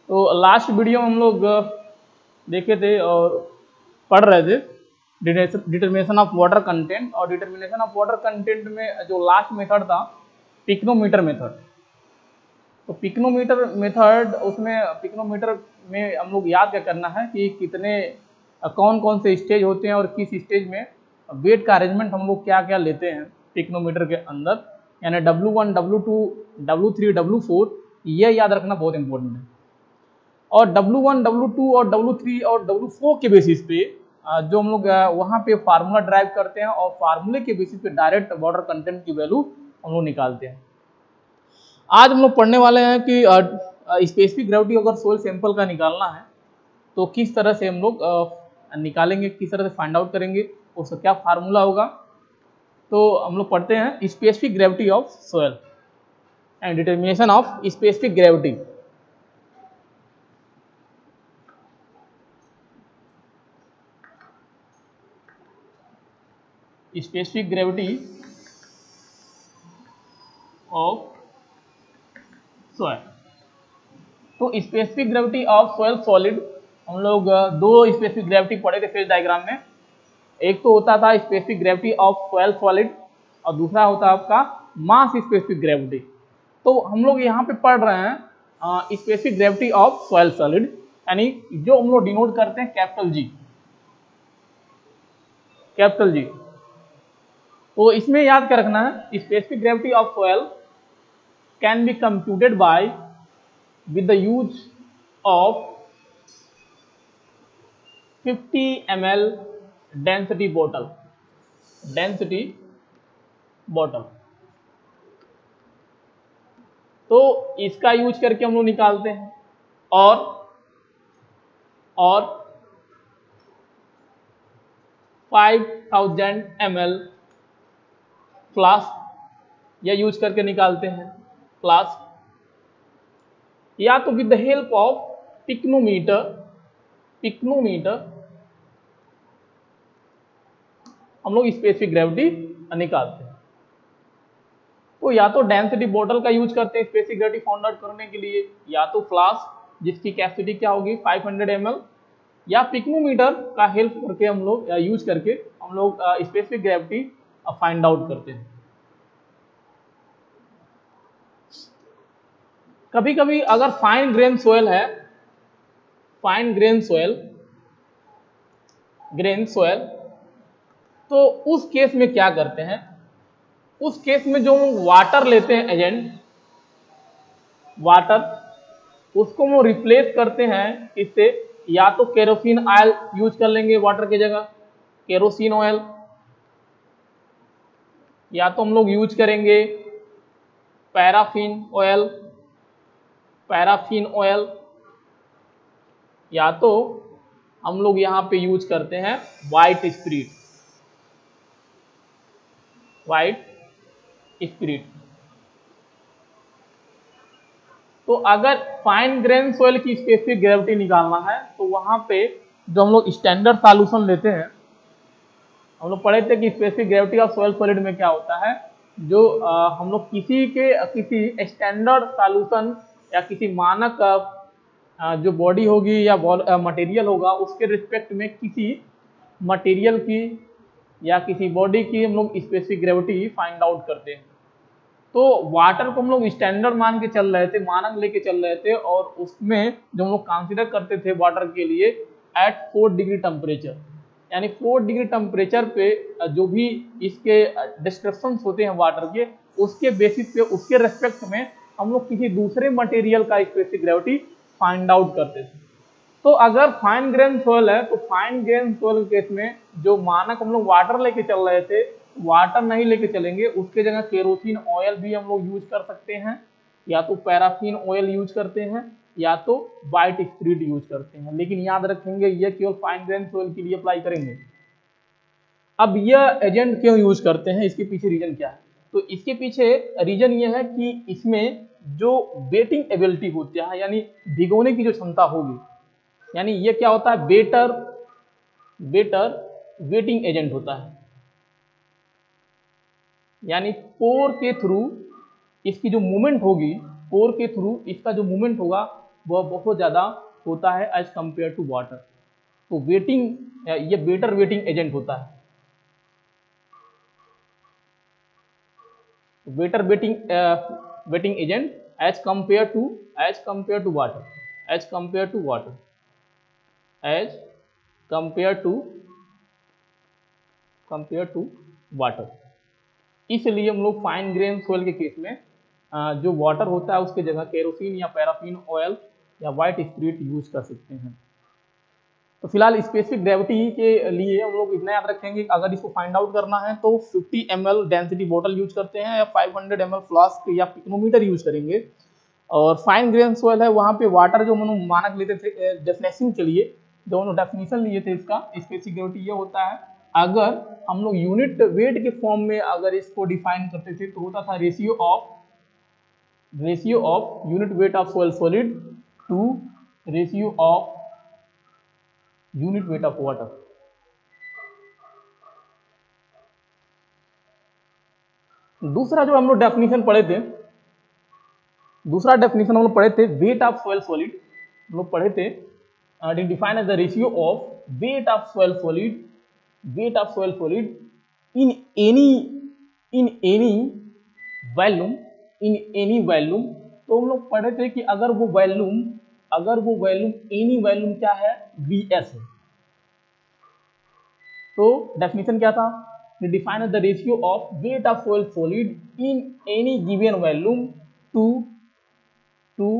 तो last video में हम लोग देखे थे और पढ़ रहे थे डिटर्मिनेशन ऑफ वाटर कंटेंट। और डिटर्मिनेशन ऑफ वाटर कंटेंट में जो लास्ट मेथड था पिक्नोमीटर मेथड। तो पिक्नोमीटर मेथड, उसमें पिक्नोमीटर में हम लोग याद क्या करना है कि कितने कौन कौन से स्टेज होते हैं और किस स्टेज में वेट का अरेंजमेंट हम लोग क्या क्या लेते हैं पिक्नोमीटर के अंदर, यानी W1, W2, W3, W4, ये याद रखना बहुत इंपॉर्टेंट है। और W1, W2 और W3 और W4 के बेसिस पे जो हम लोग वहाँ पे फार्मूला ड्राइव करते हैं और फार्मूले के बेसिस पे डायरेक्ट वाटर कंटेंट की वैल्यू हम लोग निकालते हैं। आज हम लोग पढ़ने वाले हैं कि स्पेसिफिक ग्रेविटी अगर सोइल सैंपल का निकालना है तो किस तरह से हम लोग निकालेंगे, किस तरह से फाइंड आउट करेंगे, उसका क्या फार्मूला होगा। तो हम लोग पढ़ते हैं specific gravity of soil and determination of specific gravity. Specific gravity of soil. तो specific gravity of soil solid, हम लोग दो स्पेसिफिक ग्रेविटी पढ़े थे फेज डायग्राम में। एक तो होता था specific gravity of soil solid और दूसरा होता है आपका मास स्पेसिफिक ग्रेविटी। तो हम लोग यहाँ पे पढ़ रहे हैं specific gravity of soil solid, यानी जो हम लोग डिनोट करते हैं कैपिटल जी, कैपिटल जी। तो इसमें याद क्या रखना है, specific gravity of soil can be computed by with the use of 50 ml density bottle, तो इसका यूज करके हम लोग निकालते हैं। और 5000 ml फ्लास्क यह यूज करके निकालते हैं फ्लास्क, या तो with the help of pycnometer हम लोग स्पेसिफिक ग्रेविटी निकालते हैं। तो या तो डेंसिटी बॉटल का यूज करते हैं स्पेसिफिक ग्रेविटी फाइंड आउट करने के लिए, या तो फ्लास्क जिसकी कैपेसिटी क्या होगी 500 ml, या पिक्नोमीटर का हेल्प करके हम लोग यूज करके हम लोग स्पेसिफिक ग्रेविटी फाइंड आउट करते हैं। कभी कभी अगर फाइन ग्रेन सोयल है, फाइन ग्रेन सोयल, तो उस केस में क्या करते हैं, उस केस में जो वाटर लेते हैं एजेंट, वाटर, उसको वो रिप्लेस करते हैं इससे, या तो केरोसिन ऑयल यूज कर लेंगे वाटर की जगह, केरोसिन ऑयल, या तो हम लोग यूज करेंगे पैराफिन ऑयल, या तो हम लोग यहां पे यूज करते हैं व्हाइट स्पिरिट। तो अगर फाइन ग्रेन सोइल की स्पेसिफिक ग्रेविटी निकालना है तो वहां पे जो हम लोग स्टैंडर्ड सॉल्यूशन लेते हैं, हम लोग पढ़े थे कि specific gravity of soil solid में क्या होता है, जो हम लोग किसी स्टैंडर्ड सॉल्यूशन या किसी मानक जो बॉडी होगी या मटेरियल होगा उसके रिस्पेक्ट में किसी मटेरियल की या किसी बॉडी की हम लोग स्पेसिफिक ग्रेविटी फाइंड आउट करते हैं। तो वाटर को हम लोग स्टैंडर्ड मान के चल रहे थे, मानक लेके चल रहे थे, और उसमें जो हम लोग कंसीडर करते थे वाटर के लिए एट 4 डिग्री टेम्परेचर, यानी 4 डिग्री टेम्परेचर पे जो भी इसके डिस्क्रिप्शंस होते हैं वाटर के, उसके बेसिस पे उसके रेस्पेक्ट में हम लोग किसी दूसरे मटेरियल का स्पेसिफिक ग्रेविटी फाइंड आउट करते थे। तो अगर फाइन ग्रेन सोइल है तो फाइन ग्रेन सोइल केस में जो मानक हम लोग वाटर लेके चल रहे थे, वाटर नहीं लेके चलेंगे, उसके जगह केरोसिन ऑयल भी हम लोग यूज कर सकते हैं, या तो पैराफिन ऑयल यूज करते हैं, या तो व्हाइट स्पिरिट यूज करते हैं। लेकिन याद रखेंगे ये केवल फाइन ग्रेन सोइल के लिए अप्लाई करेंगे। अब यह एजेंट क्यों यूज करते हैं, इसके पीछे रीजन क्या है? तो इसके पीछे रीजन ये है कि इसमें जो वेटिंग एबिलिटी होती है, यानी भिगोने की जो क्षमता होगी, यानी ये क्या होता है, बेटर वेटिंग एजेंट होता है, यानी पोर के थ्रू इसकी जो मूवमेंट होगी, पोर के थ्रू इसका जो मूवमेंट होगा वह बहुत ज़्यादा होता है एज कंपेयर टू वाटर। तो वेटिंग ये बेटर वेटिंग एजेंट होता है, better wetting agent as compare to water, as compare to water, as compare to water. इसलिए हम लोग फाइन ग्रेन सोयल के केस में जो वाटर होता है उसके जगह केरोसिन या पैराफिन ऑयल या वाइट स्पिरिट यूज कर सकते हैं। तो फिलहाल स्पेसिफिक ग्रेविटी के लिए हम लोग इतना याद रखेंगे, अगर इसको फाइंड आउट करना है तो 50 ml डेंसिटी बोतल यूज करते हैं या 500 ml फ्लास्क या पिक्नोमीटर यूज करेंगे। और फाइन ग्रेन सोयल है वहाँ पे वाटर जो हम मानक लेते थे डेफिनेशन के लिए, जो हम डेफिनेशन लिए थे इसका स्पेसिफिक ग्रेविटी ये होता है, अगर हम लोग यूनिट वेट के फॉर्म में अगर इसको डिफाइन करते थे तो होता था ratio of unit weight of soil solid to ratio of unit weight of water. दूसरा जो हम लोग डेफिनेशन पढ़े थे, वेट ऑफ सोयल सॉलिड हम लोग पढ़े थे, define as the ratio of weight of soil solid in any volume. तो हम लोग पढ़े थे कि अगर वो वॉल्यूम एनी वॉल्यूम क्या है, Vs है। तो डेफिनेशन क्या था, define the ratio of weight of soil solid in any given volume to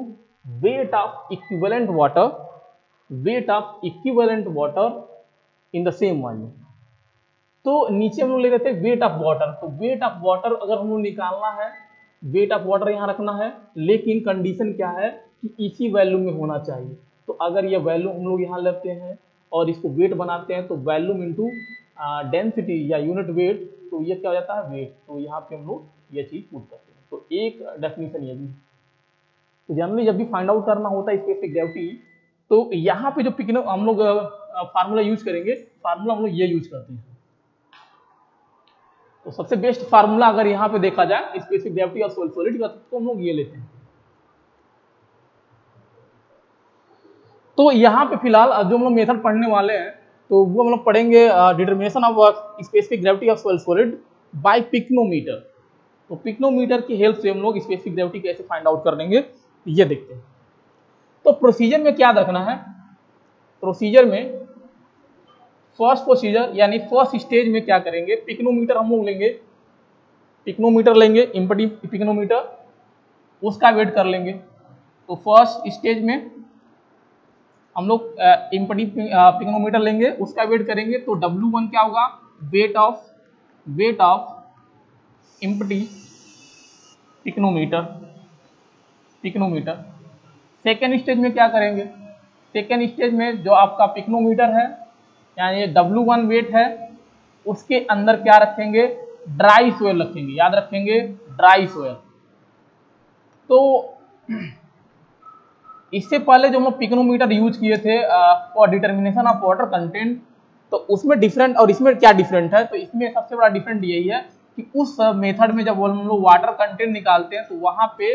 weight of equivalent water in the same volume. तो नीचे हम लोग ले रहे थे वेट ऑफ वाटर। तो वेट ऑफ वाटर अगर हम लोग निकालना है, वेट ऑफ वाटर यहाँ रखना है, लेकिन कंडीशन क्या है कि इसी वैल्यूम में होना चाहिए। तो अगर ये वैल्यूम हम लोग यहाँ लेते हैं और इसको वेट बनाते हैं तो वैल्यूम इंटू डेंसिटी या यूनिट वेट, तो ये क्या हो जाता है, वेट। तो यहाँ पे हम लोग ये चीज पुट करते हैं। तो एक डेफिनेशन ये भी। तो जनरली जब भी फाइंड आउट करना होता है स्पेसिफिक ग्रेविटी, तो यहाँ पे जो हम लोग फार्मूला यूज करेंगे, फार्मूला हम लोग ये यूज करते हैं। तो सबसे बेस्ट फार्मूला अगर यहाँ पे देखा जाए specific gravity of soil solid का, तो हम लोग ये लेते हैं। तो यहाँ पे फिलहाल जो हम लोग मेथड पढ़ने वाले हैं तो वो हम लोग पढ़ेंगे determination of specific gravity of soil solid bye pycnometer. तो पिक्नोमीटर की हेल्प से हम लोग स्पेसिफिक ग्रेविटी कैसे फाइंड आउट कर लेंगे ये देखते हैं। तो प्रोसीजर में क्या रखना है, प्रोसीजर में फर्स्ट प्रोसीजर यानी फर्स्ट स्टेज में क्या करेंगे, पिक्नोमीटर हम लोग लेंगे, इम्पटी पिक्नोमीटर, उसका वेट कर लेंगे। तो फर्स्ट स्टेज में हम लोग इम्पटी पिक्नोमीटर लेंगे, उसका वेट करेंगे। तो W1 क्या होगा, weight of empty pycnometer. Second stage में क्या करेंगे, सेकेंड स्टेज में जो आपका पिक्नोमीटर है यानी W1 वेट है, उसके अंदर क्या रखेंगे, ड्राई सोयल रखेंगे, याद रखेंगे ड्राई सोयल। तो इससे पहले जो हम लोग पिक्नोमीटर यूज किए थे for determination of water content, तो उसमें डिफरेंट और इसमें क्या डिफरेंट है, तो इसमें सबसे बड़ा डिफरेंट यही है कि उस मेथड में जब हम लोग वाटर कंटेंट निकालते हैं तो वहां पे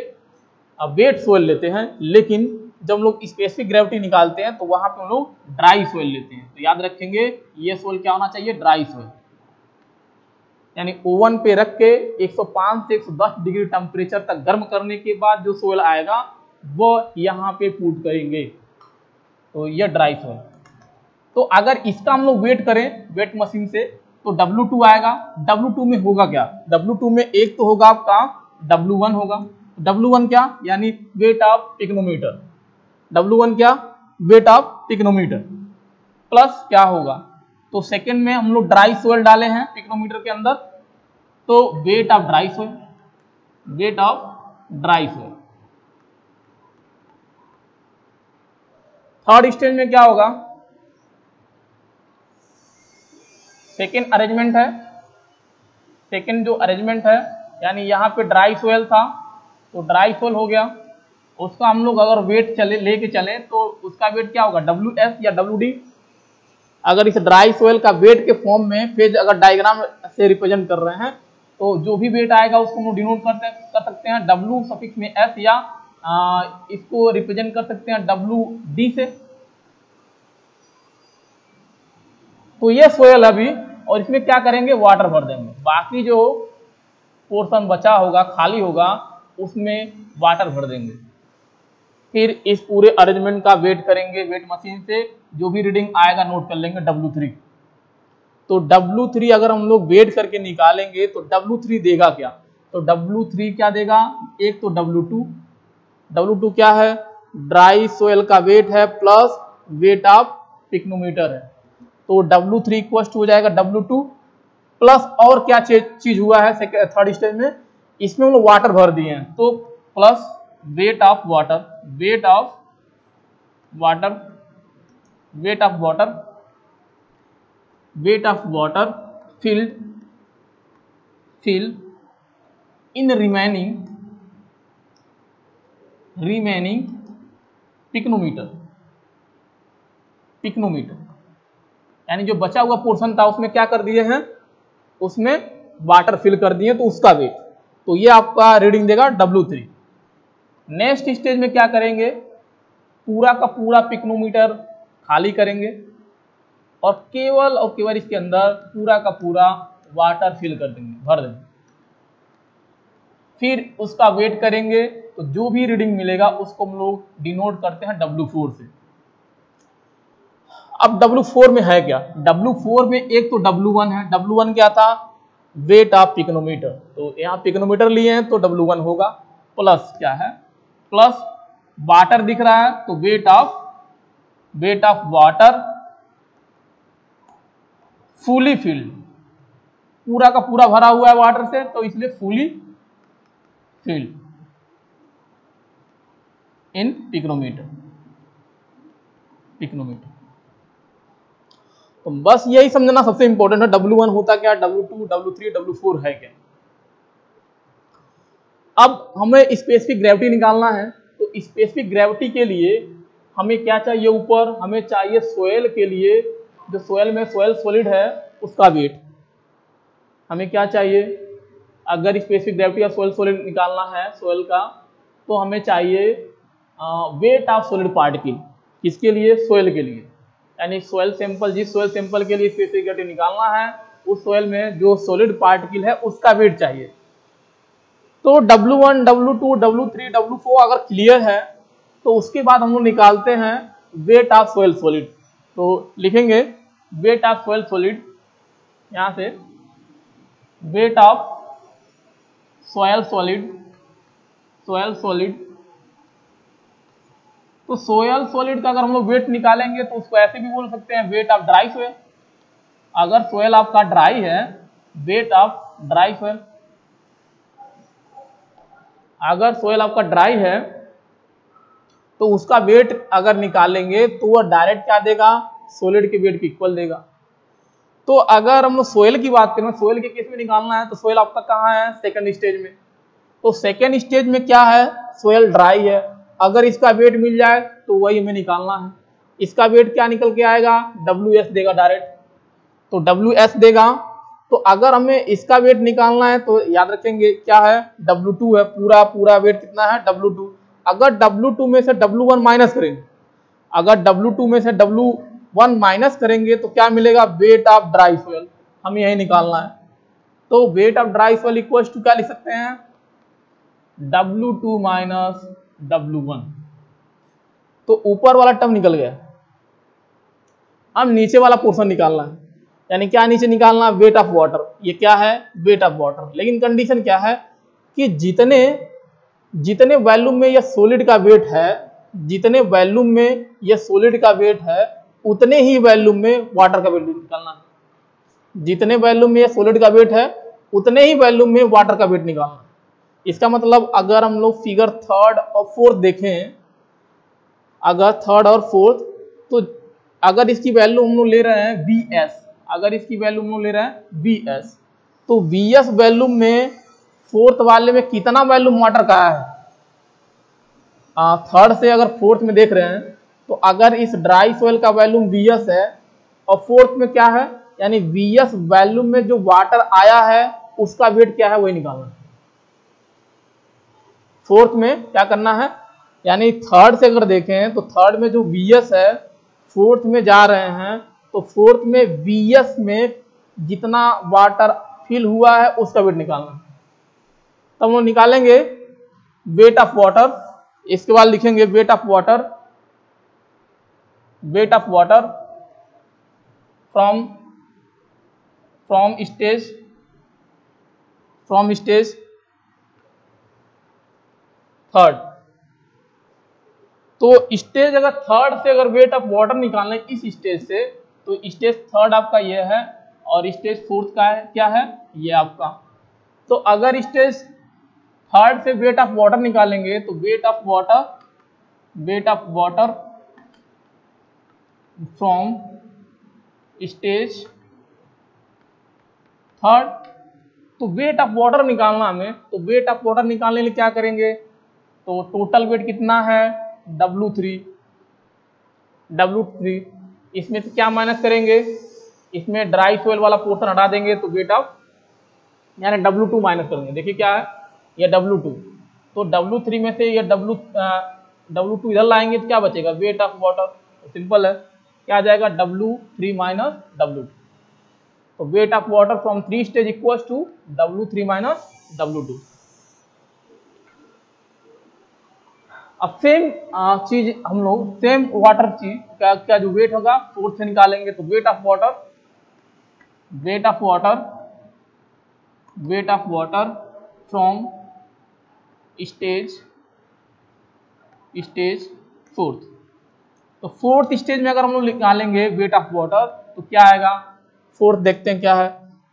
वेट सोयल लेते हैं, लेकिन जब हम लोग स्पेसिफिक ग्रेविटी निकालते हैं तो वहां पे हम लोग ड्राई सोयल लेते हैं। तो याद रखेंगे ये सोयल क्या होना चाहिए, ड्राई सोयल, यानी ओवन पे रख के 105 से 110 डिग्री टेम्परेचर तक गर्म करने के बाद जो सोयल आएगा वो यहाँ पे पुट करेंगे, तो ये ड्राई सोयल। तो अगर इसका हम लोग वेट करें वेट मशीन से तो W2 आएगा। W2 में होगा क्या, W2 में एक तो होगा आपका W1 होगा, W1 क्या यानी वेट ऑफ पिक्नोमीटर, W1 क्या वेट ऑफ पिक्नोमीटर, प्लस क्या होगा, तो सेकंड में हम लोग ड्राई सोयल डाले हैं पिक्नोमीटर के अंदर, तो weight of dry soil. Third stage में क्या होगा, सेकेंड अरेंजमेंट है, सेकेंड जो अरेंजमेंट है यानी यहाँ पे ड्राई सोयल था तो ड्राई सोयल हो गया, उसका हम लोग अगर वेट लेके चले तो उसका वेट क्या होगा, WS या WD। अगर इस ड्राई सोयल का वेट के फॉर्म में फेज अगर डायग्राम से रिप्रेजेंट कर रहे हैं तो जो भी वेट आएगा उसको हम लोग डिनोट कर सकते हैं W सफिक्स में S या इसको रिप्रेजेंट कर सकते हैं WD से। तो ये सोयल अभी, और इसमें क्या करेंगे, वाटर भर देंगे, बाकी जो पोर्शन बचा होगा, खाली होगा, उसमें वाटर भर देंगे। फिर इस पूरे अरेंजमेंट का वेट करेंगे, वेट मशीन से जो भी रीडिंग आएगा नोट कर लेंगे W3। तो W3 अगर हम लोग वेट करके निकालेंगे तो W3 देगा क्या, तो W3 क्या देगा, एक तो W2 क्या है, ड्राई सोयल का वेट है प्लस वेट ऑफ पिक्नोमीटर है। तो W3 इक्वल हो जाएगा W2 प्लस और क्या चीज हुआ है थर्ड स्टेज में, इसमें हम लोग वाटर भर दिए हैं, तो plus wait of water filled in remaining pycnometer, यानी जो बचा हुआ पोर्शन था उसमें क्या कर दिए हैं, उसमें वाटर फिल कर दिए, तो उसका वेट, तो ये आपका रीडिंग देगा W3। नेक्स्ट स्टेज में क्या करेंगे, पूरा का पूरा पिक्नोमीटर खाली करेंगे और केवल इसके अंदर पूरा का पूरा वाटर फिल कर देंगे, भर देंगे। फिर उसका वेट करेंगे, तो जो भी रीडिंग मिलेगा उसको हम लोग डिनोट करते हैं W4 से। अब W4 में है क्या, W4 में एक तो W1 है, W1 क्या था, वेट ऑफ पिक्नोमीटर, तो यहाँ पिक्नोमीटर लिए हैं तो W1 होगा, प्लस क्या है, प्लस वाटर दिख रहा है तो weight of water fully filled, पूरा का पूरा भरा हुआ है वाटर से, तो इसलिए फुली फिल्ड इन पिक्नोमीटर। तो बस यही समझना सबसे इंपॉर्टेंट है, W1 होता क्या, W2, W3, W4 है क्या। अब हमें स्पेसिफिक ग्रेविटी निकालना है, तो स्पेसिफिक ग्रेविटी के लिए हमें क्या चाहिए, ऊपर हमें चाहिए सोयल के लिए, जो सोयल में सोयल सॉलिड है उसका वेट हमें क्या चाहिए, अगर स्पेसिफिक ग्रेविटी का सोयल सॉलिड निकालना है सोयल का, तो हमें चाहिए वेट ऑफ सॉलिड पार्टिकल, किसके लिए, सोयल के लिए, यानी सोयल सैंपल, जिस सोयल सैंपल के लिए स्पेसिफिक ग्रेविटी निकालना है उस सोयल में जो सॉलिड पार्टिकल है उसका वेट चाहिए। तो W1, W2, W3, W4 अगर क्लियर है तो उसके बाद हम लोग निकालते हैं वेट ऑफ सोयल सॉलिड। तो लिखेंगे वेट ऑफ सोयल सॉलिड, यहां से वेट ऑफ सोयल सॉलिड, तो सोयल सॉलिड का अगर हम लोग वेट निकालेंगे तो उसको ऐसे भी बोल सकते हैं वेट ऑफ ड्राई सोयल। अगर सोयल आपका ड्राई है, वेट ऑफ ड्राई सोयल, अगर सोयल आपका ड्राई है तो उसका वेट अगर निकालेंगे तो वह डायरेक्ट क्या देगा, सॉलिड के वेट के इक्वल देगा। तो अगर हम सोयल की बात करें, सोयल के केस में निकालना है, तो सोयल आपका कहाँ है, सेकंड स्टेज में। तो सेकंड स्टेज में क्या है, सोयल ड्राई है, अगर इसका वेट मिल जाए तो वही हमें निकालना है। इसका वेट क्या निकल के आएगा, WS देगा डायरेक्ट, तो WS देगा। तो अगर हमें इसका वेट निकालना है तो याद रखेंगे क्या है, W2 है, पूरा वेट कितना है, W2। अगर W2 में से W1 माइनस करेंगे, अगर W2 में से W1 माइनस करेंगे तो क्या मिलेगा, वेट ऑफ ड्राई सोयल, हमें यही निकालना है। तो weight of dry soil equal to क्या लिख सकते हैं, W2 माइनस W1। तो ऊपर वाला टर्म निकल गया, अब नीचे वाला पोर्शन निकालना है, यानी क्या नीचे निकालना, वेट ऑफ वाटर, ये क्या है, वेट ऑफ वाटर। लेकिन कंडीशन क्या है कि जितने वॉल्यूम में यह सॉलिड का वेट है, जितने वॉल्यूम में यह सॉलिड का वेट है उतने ही वॉल्यूम में वाटर का वेट निकालना है। जितने वॉल्यूम में यह सॉलिड का वेट है उतने ही वॉल्यूम में वाटर का वेट निकालना है। इसका मतलब अगर हम लोग फिगर थर्ड और फोर्थ देखें, अगर थर्ड और फोर्थ, तो अगर इसकी वैल्यू हम लोग ले रहे हैं VS, अगर इसकी वैल्यू हम लोग ले रहे हैं VS, तो VS वैल्यू में फोर्थ वाले में कितना वैल्यूम वाटर का है, थर्ड से अगर फोर्थ में देख रहे हैं तो अगर इस ड्राई सोयल का वैल्यूम VS है और फोर्थ में क्या है, यानी VS वैल्यूम में जो वाटर आया है उसका वेट क्या है वही निकालना है। फोर्थ में क्या करना है, यानी थर्ड से अगर देखें तो थर्ड में जो Vs है फोर्थ में जा रहे हैं, तो फोर्थ में Vs में जितना वाटर फिल हुआ है उसका वेट निकालना है। तो हम लोग निकालेंगे वेट ऑफ वाटर, इसके बाद लिखेंगे weight of water from stage third. तो स्टेज अगर थर्ड से अगर वेट ऑफ वाटर निकालना है इस स्टेज से, तो स्टेज थर्ड आपका ये है और स्टेज फोर्थ का है क्या है ये आपका। तो अगर स्टेज थर्ड से वेट ऑफ वाटर निकालेंगे तो weight of water from stage third, तो वेट ऑफ वाटर निकालना हमें, तो वेट ऑफ वाटर निकालने के लिए क्या करेंगे, तो टोटल वेट कितना है W3, इसमें से क्या माइनस करेंगे, इसमें ड्राई सोइल वाला पोर्शन हटा देंगे तो वेट ऑफ यानी W2 माइनस करेंगे। देखिए क्या है ये W2, तो W3 में से ये W2 इधर लाएंगे तो क्या बचेगा वेट ऑफ वाटर, तो सिंपल है क्या आ जाएगा W3 माइनस W2। तो weight of water from 3 stage equals to W3 minus W2। अब सेम चीज हम लोग सेम वाटर चीज क्या जो वेट होगा फोर्थ से निकालेंगे, तो weight of water from stage fourth. तो फोर्थ स्टेज में अगर हम लोग निकालेंगे वेट ऑफ वाटर तो क्या आएगा, फोर्थ देखते हैं क्या है,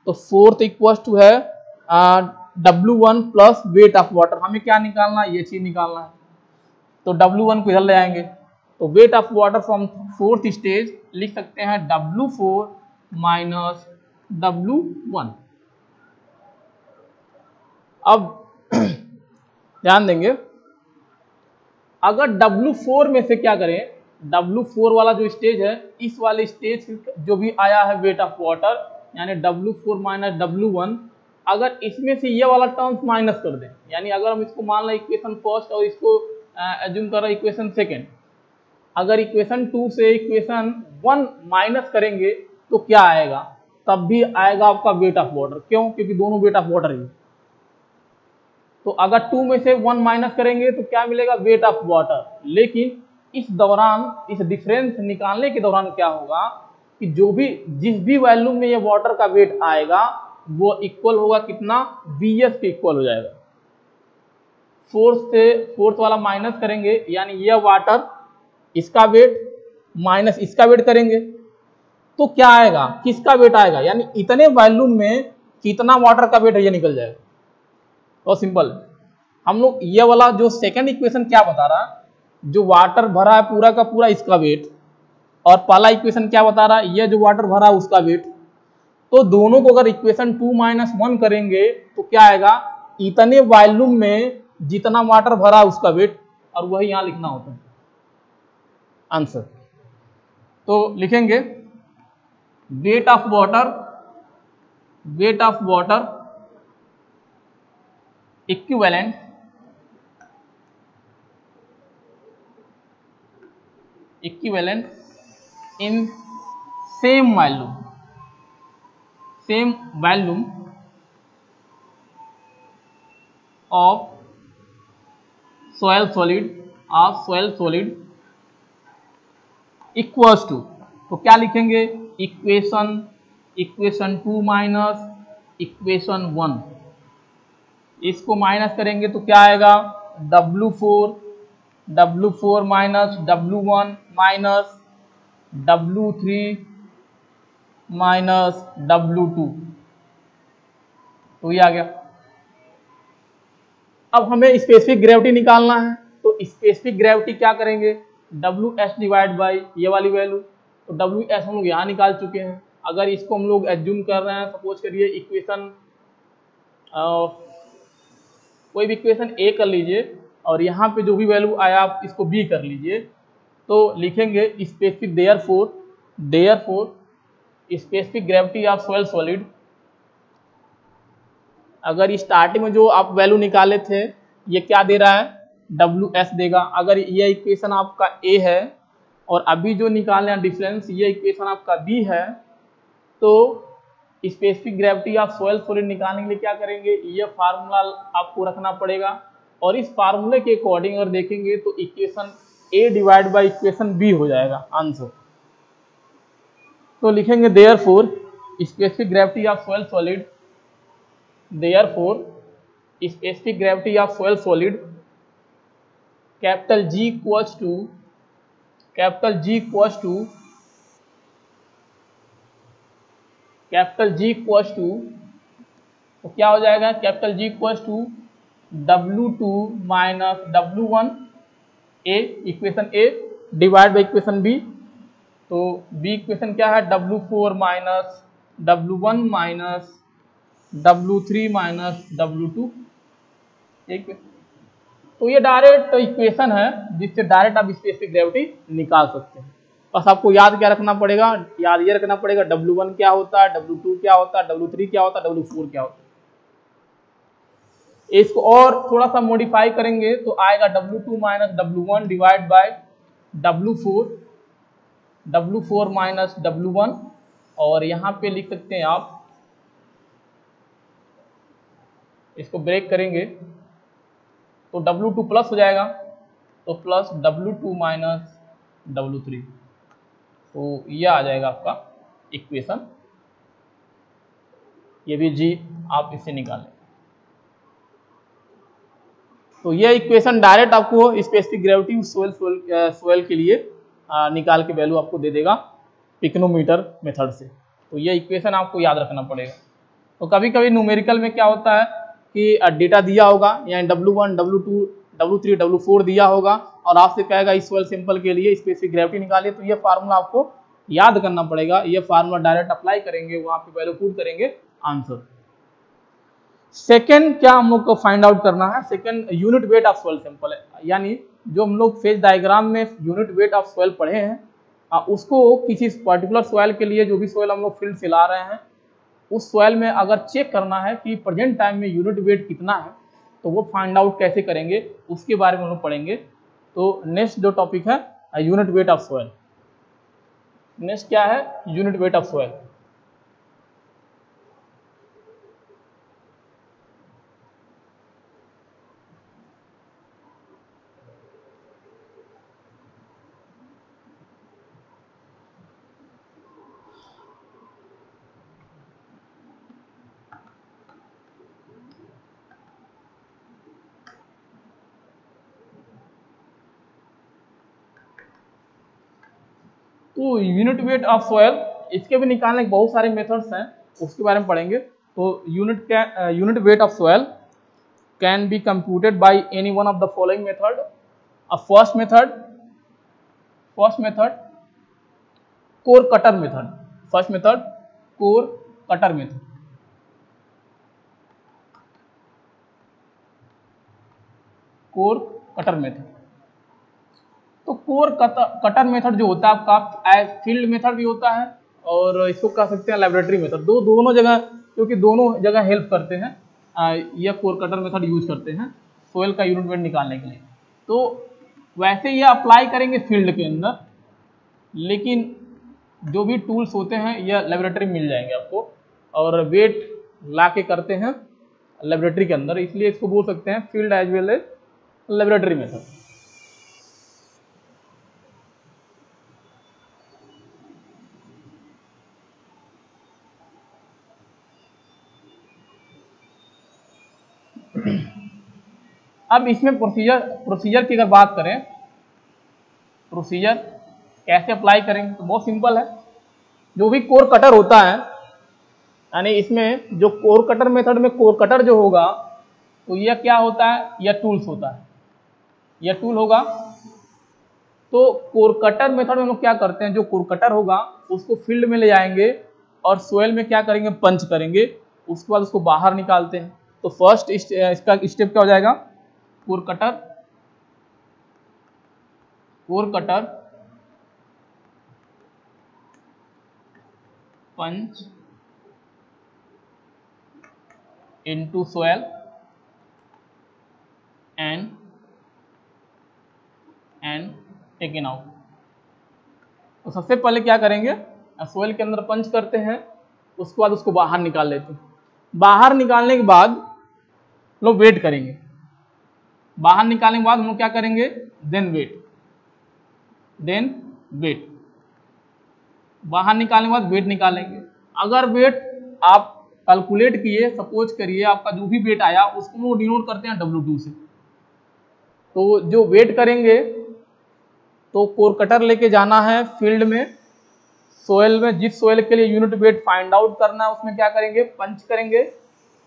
तो फोर्थ इक्वल टू है W1 plus wait of water. हमें क्या निकालना है, ये चीज निकालना है, तो W1 को इधर ले आएंगे, तो weight of water from fourth stage लिख सकते हैं W4 माइनस W1। अब ध्यान देंगे अगर W4 में से क्या करें, W4 वाला जो स्टेज है इस वाले स्टेज जो भी आया है वेट ऑफ वाटर यानी W4 माइनस W1, अगर इसमें से ये वाला टर्म्स माइनस कर दें, यानी अगर हम इसको मान लें इक्वेशन फर्स्ट और इसको एज्यूम कर रहे इक्वेशन सेकेंड, अगर इक्वेशन 2 से इक्वेशन 1 माइनस करेंगे तो क्या आएगा, तब भी आएगा आपका वेट ऑफ वाटर। क्यों, क्योंकि दोनों वेट ऑफ वाटर ही। तो अगर 2 में से 1 माइनस करेंगे तो क्या मिलेगा वेट ऑफ वाटर, लेकिन इस दौरान इस डिफरेंस निकालने के दौरान क्या होगा कि जिस भी वैल्यू में ये वाटर का वेट आएगा वो इक्वल होगा कितना Vs के इक्वल हो जाएगा। फोर्थ वाला माइनस करेंगे यानी ये वाटर इसका वेट माइनस इसका वेट करेंगे तो क्या आएगा, किसका वेट आएगा, यानी इतने वॉल्यूम में कितना वाटर का वेट है ये निकल जाएगा। तो सिंपल हम लोग ये वाला जो सेकंड इक्वेशन क्या बता रहा है, जो वाटर भरा है पूरा का पूरा इसका वेट, और पहला इक्वेशन क्या बता रहा है ये जो वाटर भरा है उसका वेट। तो दोनों को अगर इक्वेशन 2 माइनस 1 करेंगे तो क्या आएगा, इतने वॉल्यूम में जितना वाटर भरा उसका वेट, और वही यहां लिखना होता है आंसर। तो लिखेंगे weight of water equivalent in same volume of soil solid equals to, तो क्या लिखेंगे इक्वेशन 2 माइनस इक्वेशन 1, इसको माइनस करेंगे तो क्या आएगा W4 minus W1 minus W3 minus W2, तो ये आ गया। अब हमें स्पेसिफिक ग्रेविटी निकालना है, तो स्पेसिफिक ग्रेविटी क्या करेंगे WS डिवाइड बाई ये वाली वैल्यू, तो WS हम लोग यहाँ निकाल चुके हैं। अगर इसको हम लोग एज्यूम कर रहे हैं, सपोज करिए इक्वेशन कोई भी इक्वेशन A कर लीजिए और यहाँ पे जो भी वैल्यू आया आप इसको B कर लीजिए, तो लिखेंगे specific therefore specific gravity of soil solid. अगर स्टार्टिंग में जो आप वैल्यू निकाले थे ये क्या दे रहा है WS देगा। अगर ये इक्वेशन आपका A है और अभी जो निकालना है डिफरेंस, ये इक्वेशन आपका B है, तो specific gravity of soil solid निकालने के लिए क्या करेंगे, ये फार्मूला आपको रखना पड़ेगा। और इस फार्मूले के अकॉर्डिंग अगर देखेंगे तो equation A divide by equation B हो जाएगा आंसर। तो लिखेंगे therefore specific gravity of soil solid, therefore specific gravity of soil solid capital G equals to capital G equals to तो क्या हो जाएगा, capital G equals to W2 minus W1 A equation A divide by equation B। तो B equation क्या है, W4 minus W1 minus W3 minus W2। ठीक है, तो ये डायरेक्ट इक्वेशन है जिससे डायरेक्ट आप स्पेसिफिक ग्रेविटी निकाल सकते हैं। बस आपको याद क्या रखना पड़ेगा, याद ये रखना पड़ेगा W1 क्या होता है, W2 क्या होता है, W3 क्या होता है, W4 क्या होता है। इसको और थोड़ा सा मॉडिफाई करेंगे तो आएगा W2 minus W1 divide by W4 minus W1, और यहाँ पे लिख सकते हैं आप, इसको ब्रेक करेंगे तो W2 प्लस हो जाएगा, तो प्लस W2 माइनस W3, तो यह आ जाएगा आपका इक्वेशन। ये भी G आप इससे निकालें, तो ये इक्वेशन डायरेक्ट आपको स्पेसिफिक ग्रेविटी सोइल के लिए निकाल के वैल्यू आपको दे देगा पिक्नोमीटर मेथड से। तो ये इक्वेशन आपको याद रखना पड़ेगा। तो कभी कभी न्यूमेरिकल में क्या होता है कि डेटा दिया होगा, यानी W1, W2, W3, W4 दिया होगा और आपसे कहेगा इस सोइल सैंपल के लिए स्पेसिफिक ग्रेविटी निकालिए, तो ये फार्मूला आपको याद करना पड़ेगा। ये फार्मूला डायरेक्ट अप्लाई करेंगे, वहां पे वैल्यू पुट करेंगे, आंसर। सेकेंड क्या हम लोग को फाइंड आउट करना है, second unit weight of soil sample है, यानी जो हम लोग फेज डायग्राम में यूनिट वेट ऑफ सॉइल पढ़े हैं, उसको किसी पर्टिकुलर सॉइल के लिए जो भी सॉइल हम लोग फील्ड से ला रहे हैं, उस सॉइल में अगर चेक करना है कि प्रेजेंट टाइम में यूनिट वेट कितना है, तो वो फाइंड आउट कैसे करेंगे उसके बारे में हम लोग पढ़ेंगे। तो नेक्स्ट जो टॉपिक है unit weight of soil. Next क्या है, यूनिट वेट ऑफ सॉइल। तो यूनिट वेट ऑफ सॉइल, इसके भी निकालने के बहुत सारे मेथड्स हैं, उसके बारे में पढ़ेंगे। तो unit weight of soil can be computed by any one of the following method. First method core cutter method, first method core cutter method. Core cutter method, तो कोर कटर मेथड जो होता है आपका फील्ड मेथड भी होता है और इसको कह सकते हैं लेबोरेटरी मेथड, दोनों जगह, क्योंकि दोनों जगह हेल्प करते हैं। यह कोर कटर मेथड यूज करते हैं सोइल का यूनिट वेट निकालने के लिए। तो वैसे ये अप्लाई करेंगे फील्ड के अंदर, लेकिन जो भी टूल्स होते हैं यह लेबोरेटरी मिल जाएंगे आपको, और वेट ला के करते हैं लेबोरेटरी के अंदर, इसलिए इसको बोल सकते हैं field as well as laboratory method. अब इसमें प्रोसीजर की अगर बात करें, प्रोसीजर कैसे अप्लाई करेंगे, तो बहुत सिंपल है। जो भी कोर कटर होता है, यानी इसमें जो कोर कटर मेथड में कोर कटर जो होगा, तो यह क्या होता है, यह टूल्स होता है, यह टूल होगा। तो कोर कटर मेथड में हम लोग क्या करते हैं, जो कोर कटर होगा उसको फील्ड में ले जाएंगे और सोइल में क्या करेंगे, पंच करेंगे, उसके बाद उसको बाहर निकालते हैं। तो फर्स्ट इसका स्टेप क्या हो जाएगा, core cutter punch into soil and and taken out. तो सबसे पहले क्या करेंगे, सोइल के अंदर पंच करते हैं, उसके बाद उसको बाहर निकाल लेते हैं। बाहर निकालने के बाद लोग वेट करेंगे, बाहर निकालने के बाद हम लोग क्या करेंगे, देन वेट, बाहर निकालने के बाद वेट निकालेंगे। अगर वेट आप कैलकुलेट किए, सपोज करिए आपका जो भी वेट आया उसको हम लोग डिनोट करते हैं W2 से। तो जो वेट करेंगे तो कोर कटर लेके जाना है फील्ड में, सोयल में, जिस सोयल के लिए यूनिट वेट फाइंड आउट करना है उसमें क्या करेंगे, पंच करेंगे।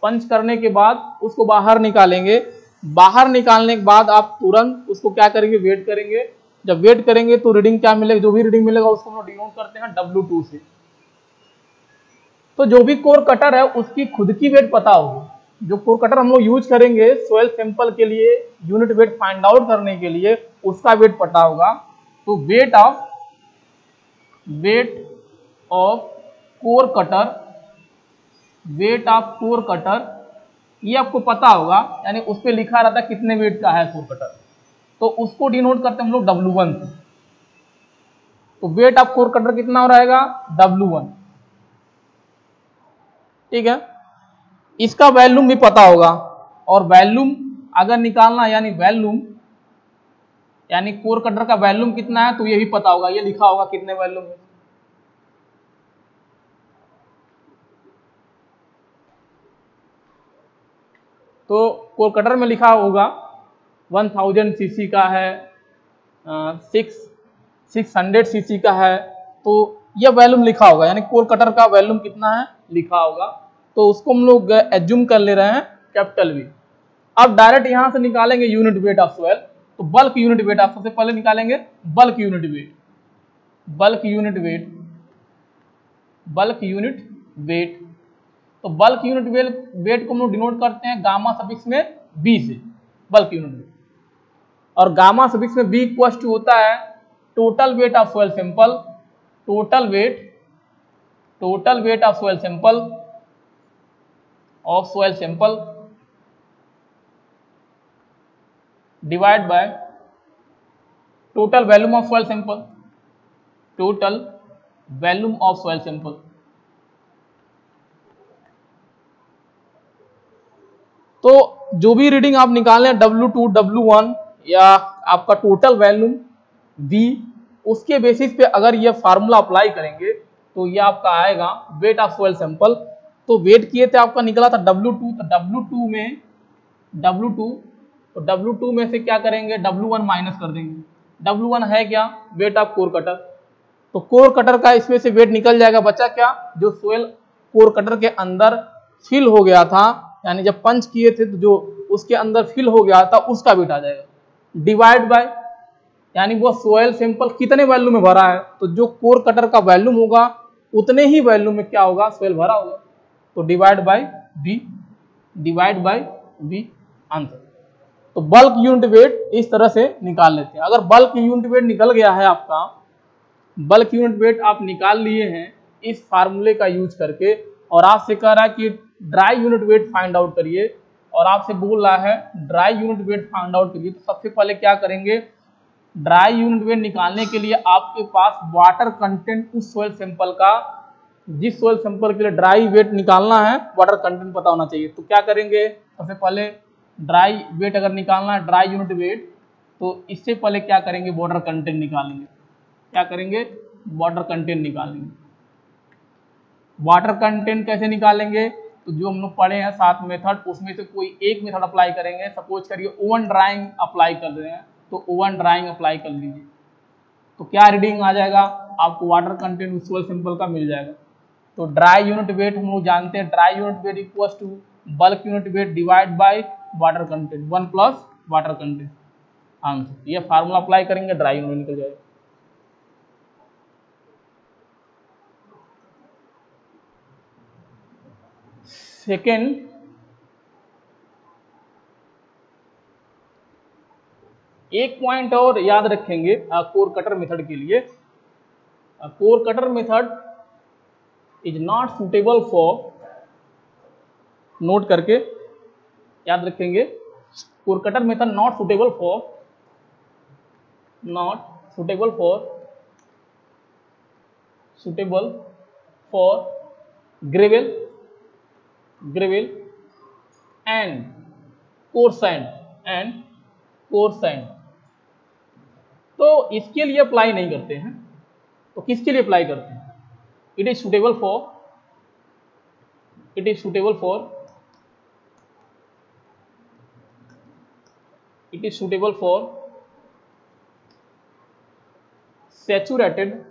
पंच करने के बाद उसको बाहर निकालेंगे। बाहर निकालने के बाद आप तुरंत उसको क्या करेंगे, वेट करेंगे। जब वेट करेंगे तो रीडिंग क्या मिलेगा, जो भी रीडिंग मिलेगा उसको हम लोग डिनोट करते हैं W2 से। तो जो भी कोर कटर है उसकी खुद की वेट पता होगी। जो कोर कटर हम लोग यूज करेंगे सोयल सैंपल के लिए यूनिट वेट फाइंड आउट करने के लिए, उसका वेट पता होगा। तो वेट ऑफ कोर कटर, ये आपको पता होगा, यानी उस पर लिखा रहता है कितने वेट का है कोर कटर, तो उसको डिनोट करते हैं हम लोग W1 से। तो वेट ऑफ कोर कटर कितना रहेगा, W1। ठीक है, इसका वैल्यूम भी पता होगा, और वैल्यूम अगर निकालना, यानी कोर कटर का वैल्यूम कितना है तो ये भी पता होगा, ये लिखा होगा कितने वैल्यूम है। तो कोर कटर में लिखा होगा 1000 सीसी का है, 600 सीसी का है, तो यह वैल्यूम लिखा होगा, यानी कोर कटर का वैल्यूम कितना है लिखा होगा। तो उसको हम लोग एज्यूम कर ले रहे हैं कैपिटल V। अब डायरेक्ट यहां से निकालेंगे यूनिट वेट ऑफ सोयल। तो बल्क यूनिट वेट आप सबसे पहले निकालेंगे, बल्क यूनिट वेट। तो बल्क यूनिट वेट को हम लोग डिनोट करते हैं गामा सफिक्स में B से, बल्क यूनिट वेट। और गामा सफिक्स में B इक्वल टू होता है total weight of soil sample, total weight of soil sample divide by total volume of soil sample, तो जो भी रीडिंग आप निकालें W2, W1 या आपका टोटल वैल्यूम V, उसके बेसिस पे अगर ये फार्मूला अप्लाई करेंगे तो ये आपका आएगा वेट ऑफ सोयल सैंपल। तो वेट किए थे आपका निकला था W2, तो W2 में से क्या करेंगे, W1 माइनस कर देंगे। W1 है क्या, वेट ऑफ कोर कटर। तो कोर कटर का इसमें से वेट निकल जाएगा, बचा क्या, जो सोयल कोर कटर के अंदर फिल हो गया था, यानी जब पंच किए थे तो जो उसके अंदर फिल हो गया था उसका वेट आ जाएगा, डिवाइड बाय, यानी वो सोयल सैंपल कितने वैल्यू में भरा है, तो जो कोर कटर का वैल्यूम होगा उतने ही वैल्यू में क्या होगा, सोयल भरा होगा। तो डिवाइड बाय V आंसर। तो बल्क यूनिट वेट इस तरह से निकाल लेते हैं। अगर बल्क यूनिट वेट निकल गया है आपका, बल्क यूनिट वेट आप निकाल लिए हैं इस फार्मूले का यूज करके, और आपसे कह रहा है कि dry unit weight find out करिए, और आपसे बोल रहा है dry unit weight find out करिए, तो सबसे पहले क्या करेंगे, ड्राई यूनिट वेट निकालने के लिए आपके पास वाटर कंटेंट उस सोयल सैंपल का, जिस सोयल सैंपल के लिए ड्राई वेट निकालना है वाटर कंटेंट पता होना चाहिए। तो क्या करेंगे, सबसे पहले ड्राई वेट अगर निकालना है, ड्राई यूनिट वेट, तो इससे पहले क्या करेंगे, वाटर कंटेंट निकालेंगे। क्या करेंगे, वाटर कंटेंट निकालेंगे। वाटर कंटेंट कैसे निकालेंगे, तो जो हम लोग पढ़े हैं 7 मेथड, उसमें से कोई एक मेथड अप्लाई करेंगे। सपोज करिए ओवन ड्राइंग अप्लाई कर रहे हैं, तो ओवन ड्राइंग अप्लाई कर लीजिए, तो क्या रीडिंग आ जाएगा, आपको वाटर कंटेंट सोयल सैंपल का मिल जाएगा। तो ड्राई यूनिट वेट हम लोग जानते हैं, dry unit weight equal to bulk unit weight divide by water content, 1 plus water content answer. ये फार्मूला अप्लाई करेंगे, ड्राई यूनिट निकल जाएगा। सेकेंड, एक पॉइंट और याद रखेंगे कोर कटर मेथड के लिए, core cutter method is not suitable for, note करके याद रखेंगे, core cutter method not suitable for not suitable for gravel and coarse sand। तो इसके लिए अप्लाई नहीं करते हैं, तो किसके लिए अप्लाई करते हैं? It is suitable for saturated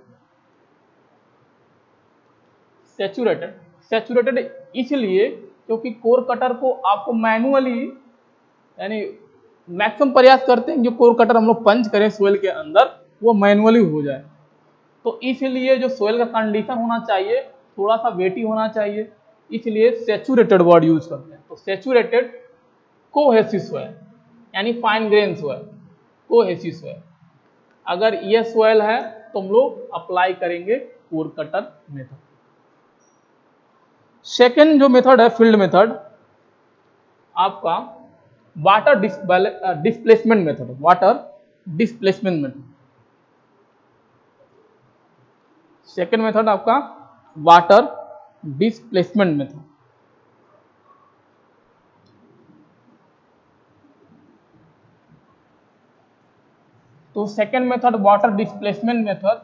इसलिए क्योंकि कोर कटर को आपको मैनुअली, यानी मैक्सिमम प्रयास करते हैं जो कोर कटर हम लोग पंच करें सोइल के अंदर वो मैनुअली हो जाए। तो इसलिए जो सोइल का कंडीशन होना चाहिए थोड़ा सा वेटी होना चाहिए, इसलिए सैचुरेटेड वर्ड यूज करते हैं। तो सैचुरेटेड कोहेसिव सोइल यानी fine grain soil, cohesive soil. अगर ये सोइल है तो हम लोग अप्लाई करेंगे कोर कटर मेथड। सेकेंड जो मेथड है फील्ड मेथड, आपका water displacement method. Second method आपका वाटर डिस्प्लेसमेंट मेथड। तो second method water displacement method